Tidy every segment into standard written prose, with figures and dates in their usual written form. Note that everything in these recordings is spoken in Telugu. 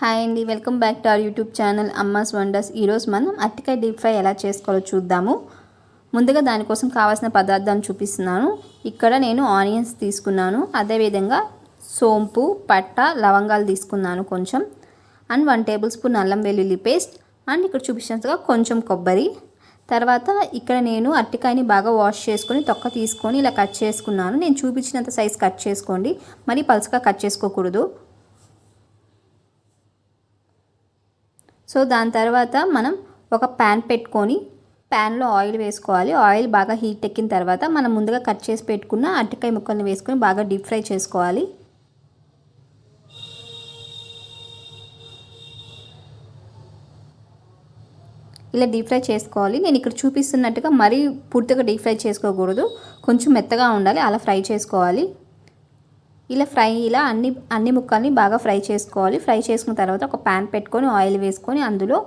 హాయ్ అండి, welcome back to our YouTube channel అమ్మాస్ wonders. ఈరోజు మనం అరటికాయ డీప్ ఫ్రై ఎలా చేసుకోవాలో చూద్దాము. ముందుగా దానికోసం కావాల్సిన పదార్థాలను చూపిస్తున్నాను. ఇక్కడ నేను ఆనియన్స్ తీసుకున్నాను, అదేవిధంగా సోంపు, పట్ట, లవంగాలు తీసుకున్నాను కొంచెం, అండ్ 1 టేబుల్ స్పూన్ అల్లం వెల్లుల్లి పేస్ట్, అండ్ ఇక్కడ చూపించినట్టుగా కొంచెం కొబ్బరి. తర్వాత ఇక్కడ నేను అరటికాయని బాగా వాష్ చేసుకొని తొక్క తీసుకొని ఇలా కట్ చేసుకున్నాను. నేను చూపించినంత సైజ్ కట్ చేసుకోండి, మరి పలుచగా కట్ చేసుకోకూడదు. సో దాని తర్వాత మనం ఒక ప్యాన్ పెట్టుకొని ప్యాన్లో ఆయిల్ వేసుకోవాలి. ఆయిల్ బాగా హీట్ ఎక్కిన తర్వాత మనం ముందుగా కట్ చేసి పెట్టుకున్న అరటికాయ ముక్కల్ని వేసుకొని బాగా డీప్ ఫ్రై చేసుకోవాలి. ఇలా డీప్ ఫ్రై చేసుకోవాలి. నేను ఇక్కడ చూపిస్తున్నట్టుగా మరీ పూర్తిగా డీప్ ఫ్రై చేసుకోకూడదు, కొంచెం మెత్తగా ఉండాలి, అలా ఫ్రై చేసుకోవాలి. ఇలా అన్ని ముక్కల్ని బాగా ఫ్రై చేసుకోవాలి. ఫ్రై చేసుకున్న తర్వాత ఒక ప్యాన్ పెట్టుకొని ఆయిల్ వేసుకొని అందులో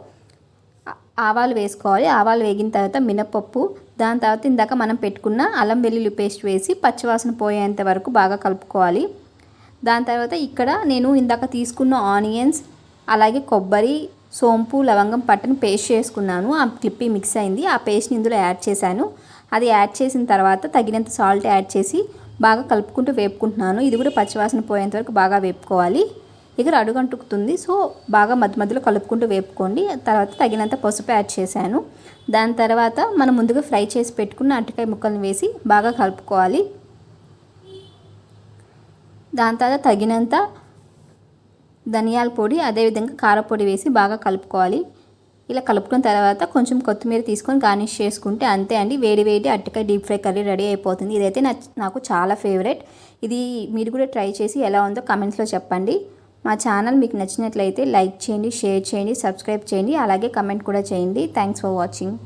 ఆవాలు వేసుకోవాలి. ఆవాలు వేగిన తర్వాత మినపప్పు, దాని తర్వాత ఇందాక మనం పెట్టుకున్న అల్లం వెల్లుల్లి పేస్ట్ వేసి పచ్చివాసన పోయేంత వరకు బాగా కలుపుకోవాలి. దాని తర్వాత ఇక్కడ నేను ఇందాక తీసుకున్న ఆనియన్స్, అలాగే కొబ్బరి, సోంపు, లవంగం, పట్టని పేస్ట్ చేసుకున్నాను. ఆ క్లిప్పి మిక్స్ అయింది, ఆ పేస్ట్ని ఇందులో యాడ్ చేశాను. అది యాడ్ చేసిన తర్వాత తగినంత సాల్ట్ యాడ్ చేసి బాగా కలుపుకుంటూ వేపుకుంటున్నాను. ఇది కూడా పచ్చివాసన పోయేంత వరకు బాగా వేపుకోవాలి. ఇక్కడ అడుగంటుకుతుంది, సో బాగా మధ్యలో కలుపుకుంటూ వేపుకోండి. తర్వాత తగినంత పసుపు యాడ్ చేశాను. దాని తర్వాత మనం ముందుగా ఫ్రై చేసి పెట్టుకున్న అరటికాయ ముక్కల్ని వేసి బాగా కలుపుకోవాలి. దాని తర్వాత తగినంత ధనియాల పొడి, అదేవిధంగా కారపొడి వేసి బాగా కలుపుకోవాలి. ఇలా కలుపుకున్న తర్వాత కొంచెం కొత్తిమీర తీసుకొని గార్నిష్ చేసుకుంటే అంతే అండి, వేడి వేడి అరటికాయ డీప్ ఫ్రై కర్రీ రెడీ అయిపోతుంది. ఇదైతే నాకు చాలా ఫేవరెట్. ఇది మీరు కూడా ట్రై చేసి ఎలా ఉందో కమెంట్స్లో చెప్పండి. మా ఛానల్ మీకు నచ్చినట్లయితే లైక్ చేయండి, షేర్ చేయండి, సబ్స్క్రైబ్ చేయండి, అలాగే కమెంట్ కూడా చేయండి. Thanks for watching.